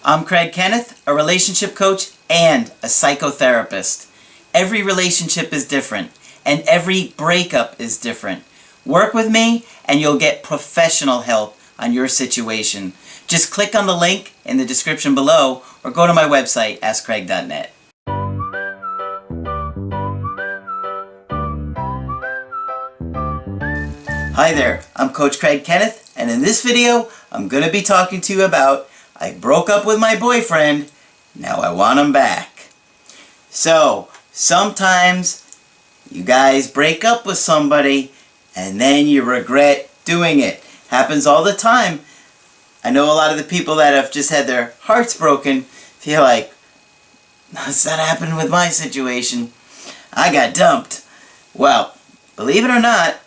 I'm Kenneth, a relationship coach and a psychotherapist. Every relationship is different, and every breakup is different. Work with me, and you'll get professional help on your situation. Just click on the link in the description below, or go to my website, askcraig.net. Hi there, I'm Coach Kenneth, and in this video, I'm going to be talking to you about I broke up with my boyfriend, now I want him back. So, sometimes you guys break up with somebody and then you regret doing it. Happens all the time. I know a lot of the people that have just had their hearts broken feel like, does that happen with my situation? I got dumped. Well, believe it or not,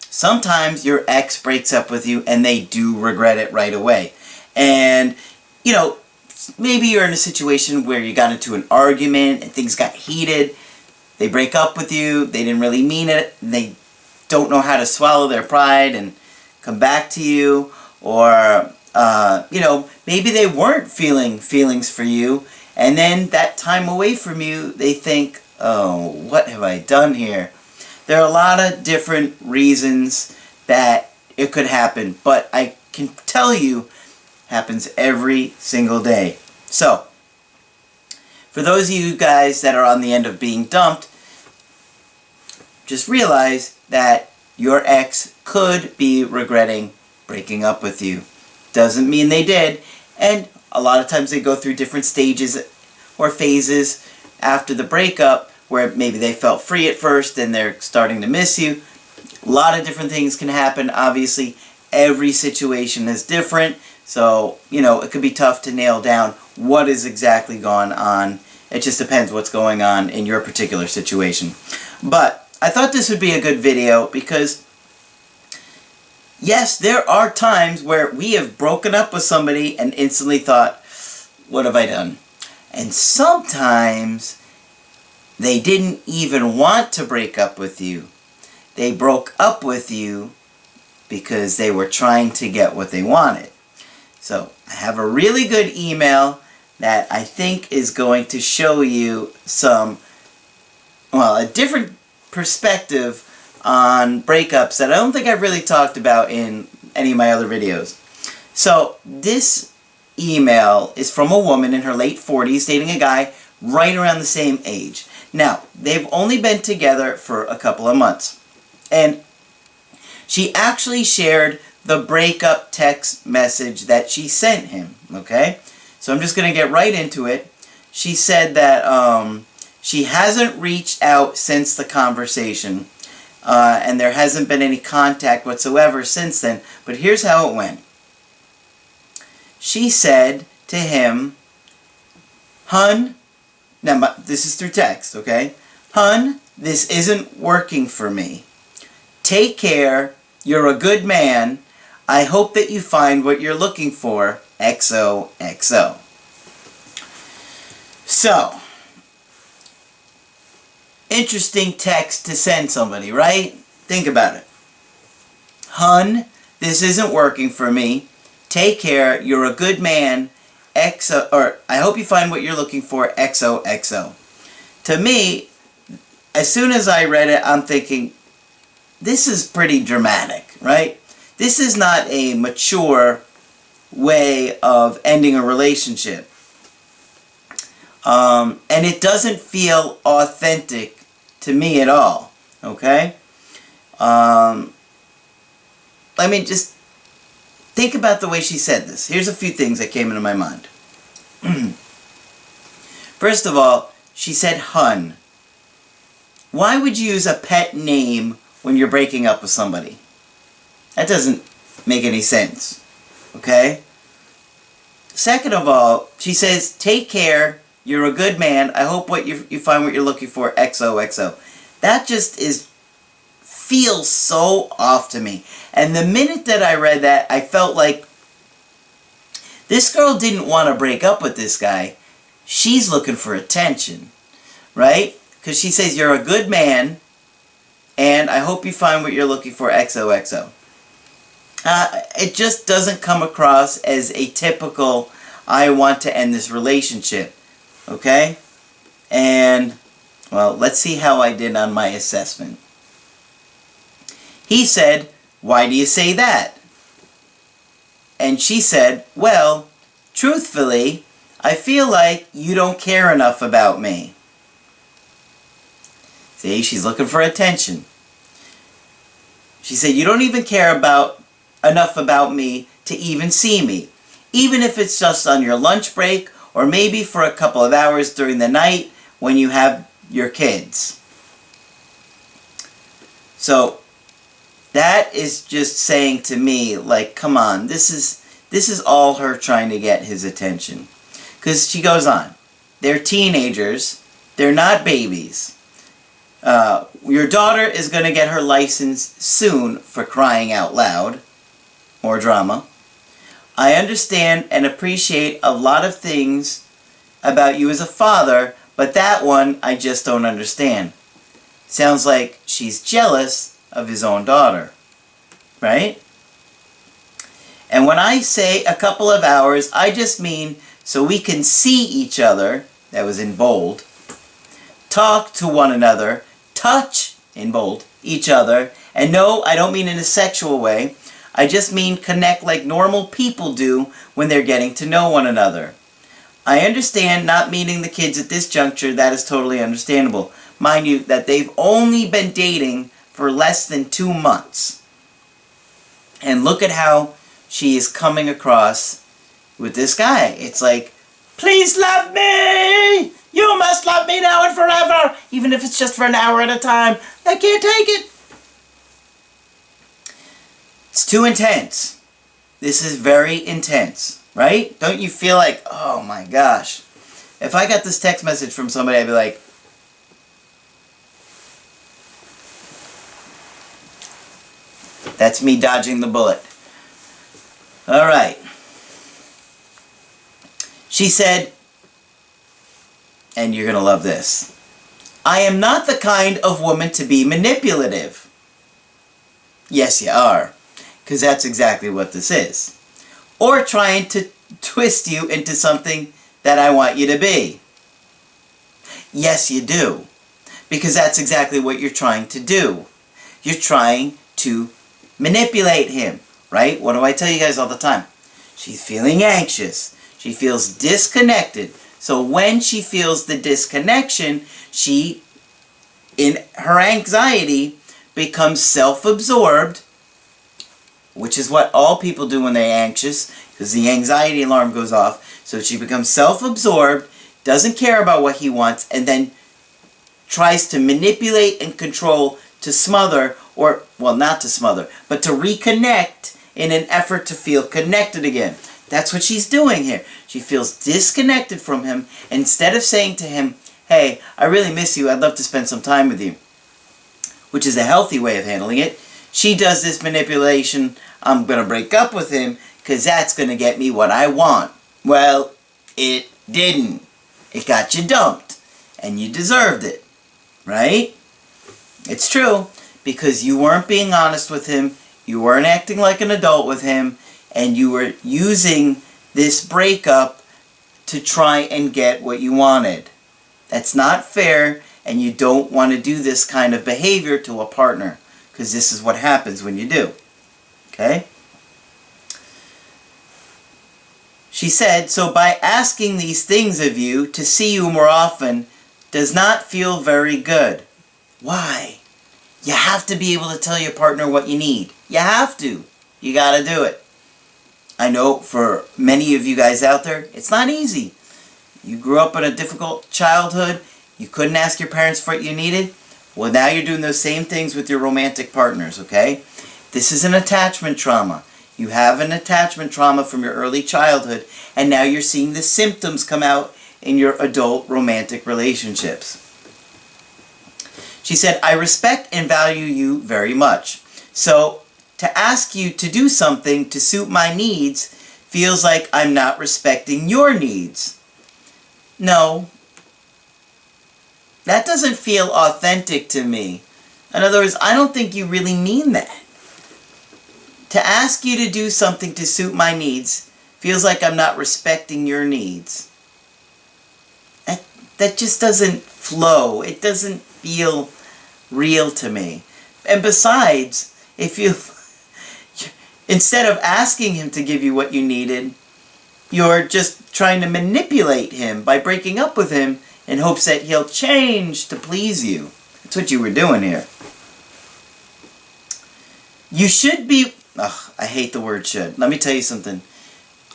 sometimes your ex breaks up with you and they do regret it right away. And, you know, maybe you're in a situation where you got into an argument and things got heated. They break up with you, they didn't really mean it, and they don't know how to swallow their pride and come back to you. Or, you know, maybe they weren't feeling feelings for you, and then that time away from you, they think, oh, what have I done here? There are a lot of different reasons that it could happen, but I can tell you, happens every single day. So, for those of you guys that are on the end of being dumped, just realize that your ex could be regretting breaking up with you. Doesn't mean they did, and a lot of times they go through different stages or phases after the breakup where maybe they felt free at first and they're starting to miss you. A lot of different things can happen. Obviously, every situation is different. So, you know, it could be tough to nail down what is exactly going on. It just depends what's going on in your particular situation. But I thought this would be a good video because, yes, there are times where we have broken up with somebody and instantly thought, what have I done? And sometimes they didn't even want to break up with you. They broke up with you because they were trying to get what they wanted. So, I have a really good email that I think is going to show you a different perspective on breakups that I don't think I've really talked about in any of my other videos. So, this email is from a woman in her late 40s dating a guy right around the same age. Now, they've only been together for a couple of months. And she actually shared the breakup text message that she sent him, okay? So I'm just going to get right into it. She said that she hasn't reached out since the conversation, and there hasn't been any contact whatsoever since then. But here's how it went. She said to him, "Hun," now this is through text, okay? "Hun, this isn't working for me. Take care. You're a good man. I hope that you find what you're looking for. XOXO." So, interesting text to send somebody, right? Think about it. "Hun, this isn't working for me. Take care. You're a good man. I hope you find what you're looking for. XOXO." To me, as soon as I read it, I'm thinking, this is pretty dramatic, right? This is not a mature way of ending a relationship. And it doesn't feel authentic to me at all, okay? Let me just think about the way she said this. Here's a few things that came into my mind. First of all, she said "hun." Why would you use a pet name when you're breaking up with somebody? That doesn't make any sense, okay? Second of all, she says, "Take care, you're a good man, I hope you find what you're looking for, XOXO." That just feels so off to me. And the minute that I read that, I felt like this girl didn't want to break up with this guy. She's looking for attention, right? Because she says, "You're a good man, and I hope you find what you're looking for, XOXO." It just doesn't come across as a typical I want to end this relationship. Okay? And, well, let's see how I did on my assessment. He said, "Why do you say that?" And she said, "Well, truthfully, I feel like you don't care enough about me." See, she's looking for attention. She said, "You don't even care enough about me to even see me. Even if it's just on your lunch break or maybe for a couple of hours during the night when you have your kids." So that is just saying to me, like, come on, this is all her trying to get his attention. Because she goes on, they're teenagers, they're not babies. Your daughter is going to get her license soon, for crying out loud. More drama. "I understand and appreciate a lot of things about you as a father, but that one I just don't understand." Sounds like she's jealous of his own daughter, right? "And when I say a couple of hours, I just mean so we can see each other," that was in bold, "talk to one another, touch," in bold, "each other, and no, I don't mean in a sexual way. I just mean connect like normal people do when they're getting to know one another. I understand not meeting the kids at this juncture, that is totally understandable. Mind you, that they've only been dating for less than 2 months. And look at how she is coming across with this guy. It's like, "Please love me! You must love me now and forever! Even if it's just for an hour at a time. I can't take it!" It's too intense. This is very intense, right? Don't you feel like, oh my gosh. If I got this text message from somebody, I'd be like, that's me dodging the bullet. All right. She said, and you're going to love this, "I am not the kind of woman to be manipulative." Yes, you are. Because that's exactly what this is. "Or trying to twist you into something that I want you to be." Yes, you do. Because that's exactly what you're trying to do. You're trying to manipulate him, right? What do I tell you guys all the time? She's feeling anxious. She feels disconnected. So when she feels the disconnection, she, in her anxiety, becomes self-absorbed, which is what all people do when they're anxious, because the anxiety alarm goes off. So she becomes self-absorbed, doesn't care about what he wants, and then tries to manipulate and control to smother, or, well, not to smother, but to reconnect in an effort to feel connected again. That's what she's doing here. She feels disconnected from him. Instead of saying to him, "Hey, I really miss you, I'd love to spend some time with you," which is a healthy way of handling it, she does this manipulation, "I'm going to break up with him because that's going to get me what I want." Well, it didn't. It got you dumped. And you deserved it. Right? It's true. Because you weren't being honest with him. You weren't acting like an adult with him. And you were using this breakup to try and get what you wanted. That's not fair. And you don't want to do this kind of behavior to a partner. Because this is what happens when you do. Okay? She said, "So by asking these things of you to see you more often does not feel very good." Why? You have to be able to tell your partner what you need. You have to. You got to do it. I know for many of you guys out there, it's not easy. You grew up in a difficult childhood. You couldn't ask your parents for what you needed. Well, now you're doing those same things with your romantic partners, okay? This is an attachment trauma. You have an attachment trauma from your early childhood, and now you're seeing the symptoms come out in your adult romantic relationships. She said, "I respect and value you very much. So to ask you to do something to suit my needs feels like I'm not respecting your needs." No. That doesn't feel authentic to me. In other words, I don't think you really mean that. To ask you to do something to suit my needs feels like I'm not respecting your needs. That just doesn't flow. It doesn't feel real to me. And besides, if you, instead of asking him to give you what you needed, you're just trying to manipulate him by breaking up with him in hopes that he'll change to please you. That's what you were doing here. You should be... Ugh, I hate the word should. Let me tell you something.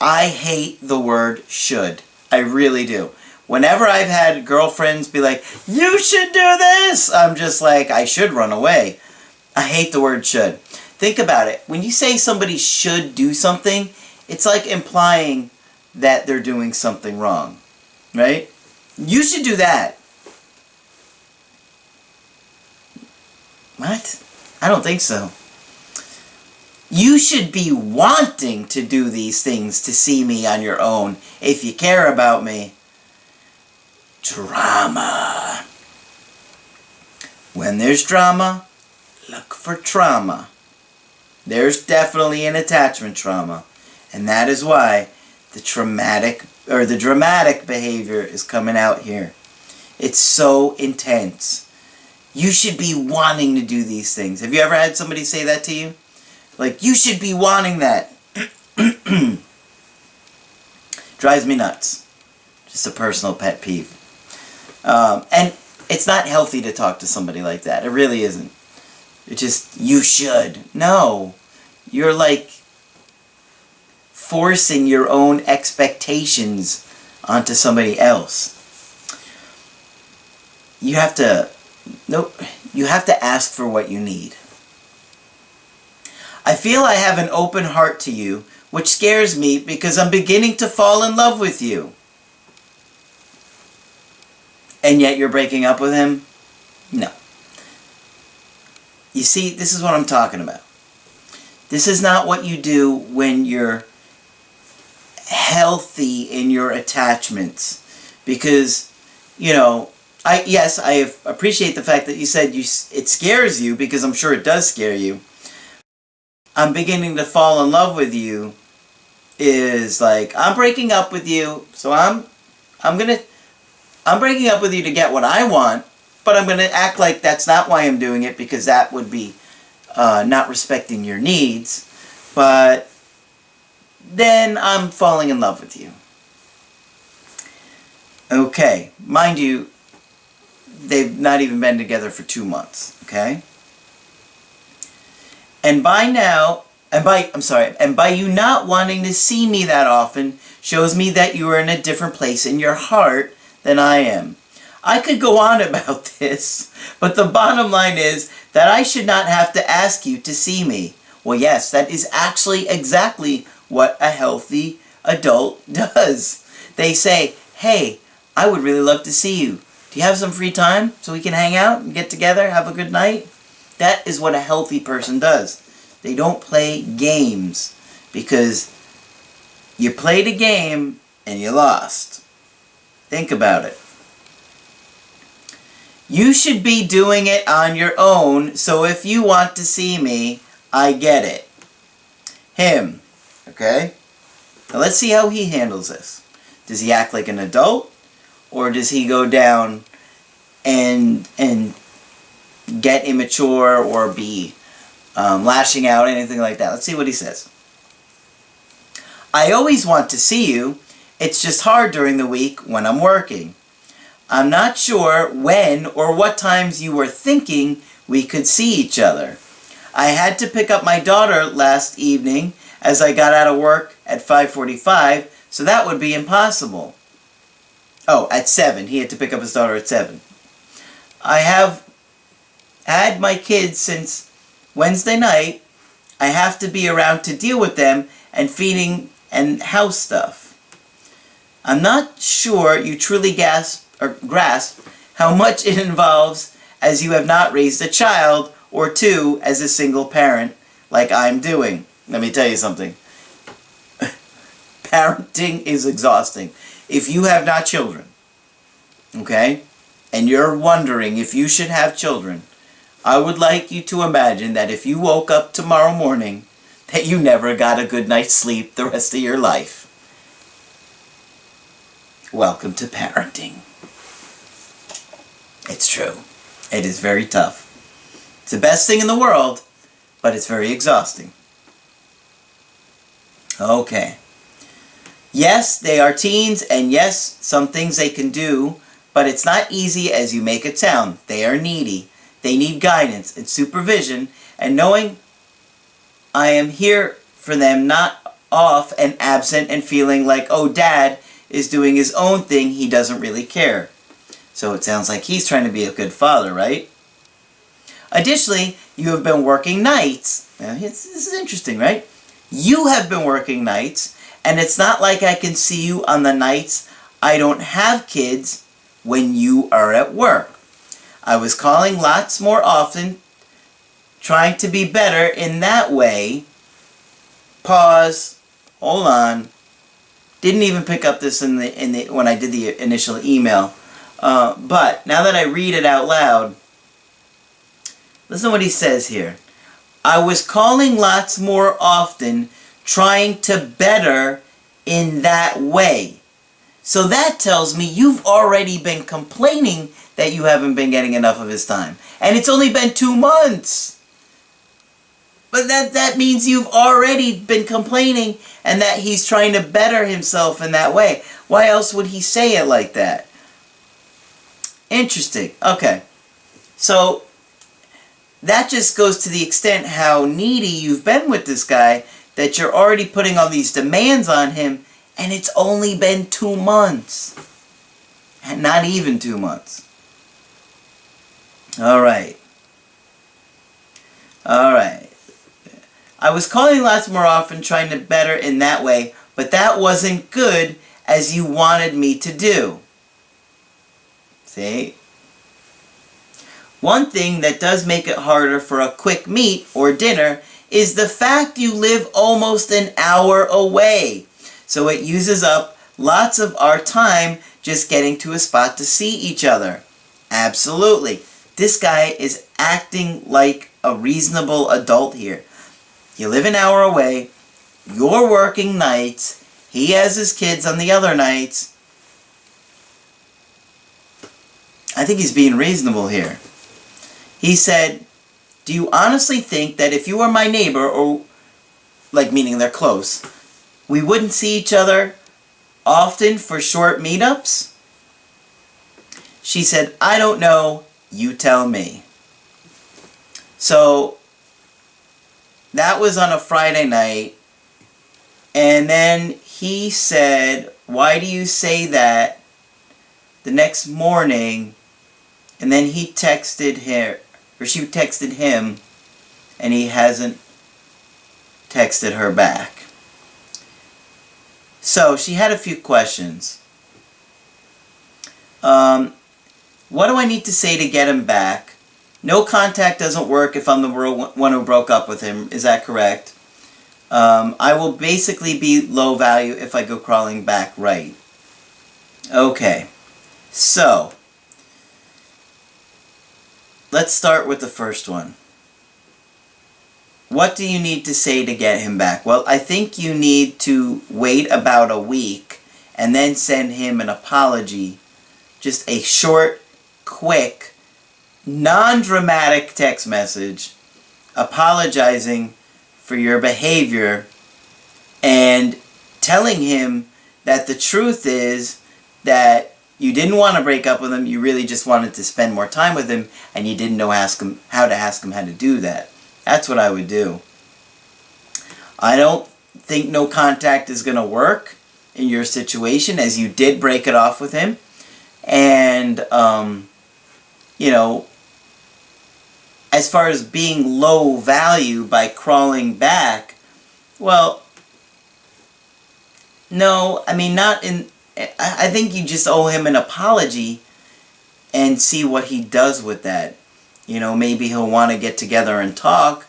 I hate the word should. I really do. Whenever I've had girlfriends be like, you should do this, I'm just like, I should run away. I hate the word should. Think about it. When you say somebody should do something, it's like implying that they're doing something wrong. Right? You should do that. What? I don't think so. You should be wanting to do these things to see me on your own if you care about me. Drama. When there's drama, look for trauma. There's definitely an attachment trauma. And that is why the dramatic behavior is coming out here. It's so intense. You should be wanting to do these things. Have you ever had somebody say that to you? Like, you should be wanting that. Drives me nuts. Just a personal pet peeve. And it's not healthy to talk to somebody like that. It really isn't. It's just, you should. No. You're like forcing your own expectations onto somebody else. You have to ask for what you need. I feel I have an open heart to you, which scares me because I'm beginning to fall in love with you. And yet you're breaking up with him? No. You see, this is what I'm talking about. This is not what you do when you're healthy in your attachments. Because, you know, I appreciate the fact that you said it scares you, because I'm sure it does scare you. I'm beginning to fall in love with you is like, I'm breaking up with you, so I'm breaking up with you to get what I want, but I'm going to act like that's not why I'm doing it, because that would be not respecting your needs. But then I'm falling in love with you. Okay, mind you, they've not even been together for 2 months, okay? And by you not wanting to see me that often shows me that you are in a different place in your heart than I am. I could go on about this, but the bottom line is that I should not have to ask you to see me. Well, yes, that is actually exactly what a healthy adult does. They say, hey, I would really love to see you. Do you have some free time so we can hang out and get together, have a good night? That is what a healthy person does. They don't play games, because you played a game and you lost. Think about it. You should be doing it on your own, so if you want to see me, I get it. Him. Okay? Now let's see how he handles this. Does he act like an adult? Or does he go down and get immature or be lashing out, anything like that? Let's see what he says. I always want to see you. It's just hard during the week when I'm working. I'm not sure when or what times you were thinking we could see each other. I had to pick up my daughter last evening as I got out of work at 5:45, so that would be impossible. Oh, at 7. He had to pick up his daughter at 7. I have had my kids since Wednesday night. I have to be around to deal with them and feeding and house stuff. I'm not sure you truly grasp how much it involves, as you have not raised a child or two as a single parent like I'm doing. Let me tell you something. Parenting is exhausting. If you have not children, okay, and you're wondering if you should have children, I would like you to imagine that if you woke up tomorrow morning, that you never got a good night's sleep the rest of your life. Welcome to parenting. It's true. It is very tough. It's the best thing in the world, but it's very exhausting. Okay. Yes, they are teens, and yes, some things they can do, but it's not easy as you make it sound. They are needy. They need guidance and supervision, and knowing I am here for them, not off and absent and feeling like, oh, Dad is doing his own thing, he doesn't really care. So it sounds like he's trying to be a good father, right? Additionally, you have been working nights. Now, this is interesting, right? You have been working nights, and it's not like I can see you on the nights I don't have kids when you are at work. I was calling lots more often, trying to be better in that way. Pause. Hold on. Didn't even pick up this when I did the initial email. But now that I read it out loud, listen to what he says here. I was calling lots more often, trying to better in that way. So that tells me you've already been complaining that you haven't been getting enough of his time. And it's only been 2 months. But that means you've already been complaining and that he's trying to better himself in that way. Why else would he say it like that? Interesting. Okay. So that just goes to the extent how needy you've been with this guy that you're already putting all these demands on him, and it's only been 2 months. And not even 2 months. Alright. Alright. I was calling lots more often, trying to better in that way, but that wasn't good as you wanted me to do. See? One thing that does make it harder for a quick meet or dinner is the fact you live almost an hour away. So it uses up lots of our time just getting to a spot to see each other. Absolutely. This guy is acting like a reasonable adult here. You live an hour away, you're working nights, he has his kids on the other nights. I think he's being reasonable here. He said, do you honestly think that if you were my neighbor, or like meaning they're close, we wouldn't see each other often for short meetups? She said, I don't know, you tell me. So that was on a Friday night, and then he said, why do you say that, the next morning? And then he texted her, or she texted him, and he hasn't texted her back. So she had a few questions. What do I need to say to get him back? No contact doesn't work if I'm the one who broke up with him. Is that correct? I will basically be low value if I go crawling back, right? Okay. So let's start with the first one. What do you need to say to get him back? Well, I think you need to wait about a week and then send him an apology. Just a short, quick, non-dramatic text message apologizing for your behavior and telling him that the truth is that you didn't want to break up with him, you really just wanted to spend more time with him, and you didn't know how to ask him how to do that. That's what I would do. I don't think no contact is going to work in your situation, as you did break it off with him. And, you know, as far as being low value by crawling back, well, no, I mean, not in... I think you just owe him an apology and see what he does with that. You know, maybe he'll want to get together and talk,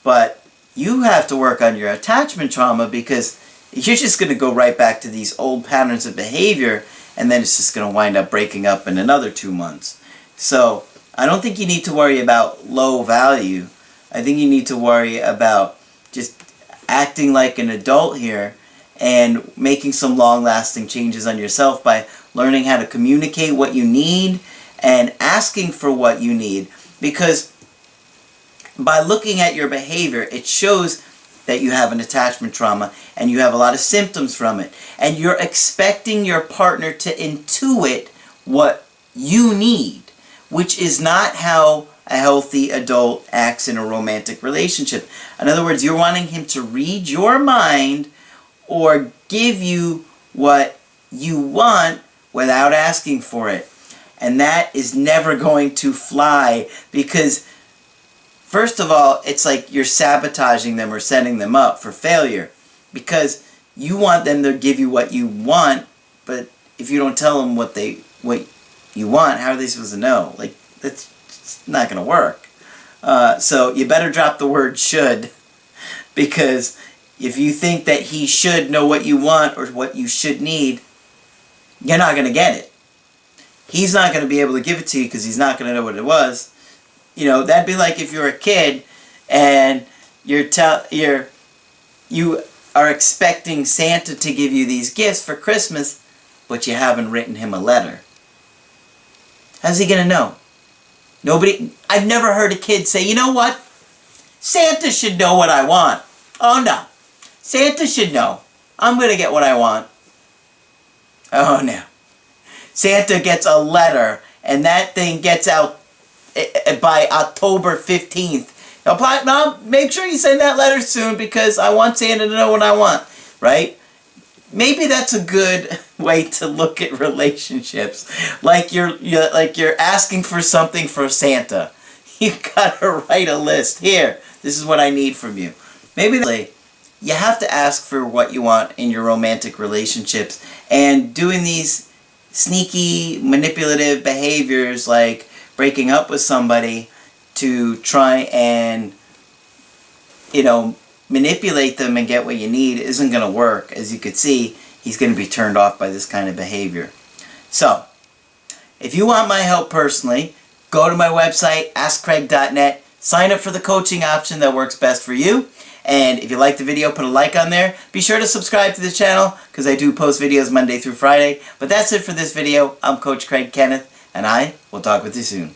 but you have to work on your attachment trauma, because you're just going to go right back to these old patterns of behavior, and then it's just going to wind up breaking up in another 2 months. So I don't think you need to worry about low value. I think you need to worry about just acting like an adult here and making some long-lasting changes on yourself by learning how to communicate what you need and asking for what you need. Because by looking at your behavior, it shows that you have an attachment trauma and you have a lot of symptoms from it. And you're expecting your partner to intuit what you need, which is not how a healthy adult acts in a romantic relationship. In other words, you're wanting him to read your mind or give you what you want without asking for it. And that is never going to fly, because first of all, it's like you're sabotaging them or setting them up for failure, because you want them to give you what you want, but if you don't tell them what you want, how are they supposed to know? Like, that's not going to work. So you better drop the word should, because if you think that he should know what you want or what you should need, you're not going to get it. He's not going to be able to give it to you because he's not going to know what it was. You know, that'd be like if you're a kid and you are expecting Santa to give you these gifts for Christmas, but you haven't written him a letter. How's he going to know? I've never heard a kid say, you know what? Santa should know what I want. Oh no. Santa should know. I'm going to get what I want. Oh no. Santa gets a letter and that thing gets out by October 15th. Now, make sure you send that letter soon because I want Santa to know what I want, right? Maybe that's a good way to look at relationships. Like you're asking for something for Santa. You gotta write a list. Here, this is what I need from you. Maybe you have to ask for what you want in your romantic relationships, and doing these sneaky, manipulative behaviors like breaking up with somebody to try and, manipulate them and get what you need isn't going to work. As you could see, he's going to be turned off by this kind of behavior. So, if you want my help personally, go to my website, askcraig.net, sign up for the coaching option that works best for you. And if you like the video, put a like on there. Be sure to subscribe to the channel because I do post videos Monday through Friday. But that's it for this video. I'm Coach Craig Kenneth, and I will talk with you soon.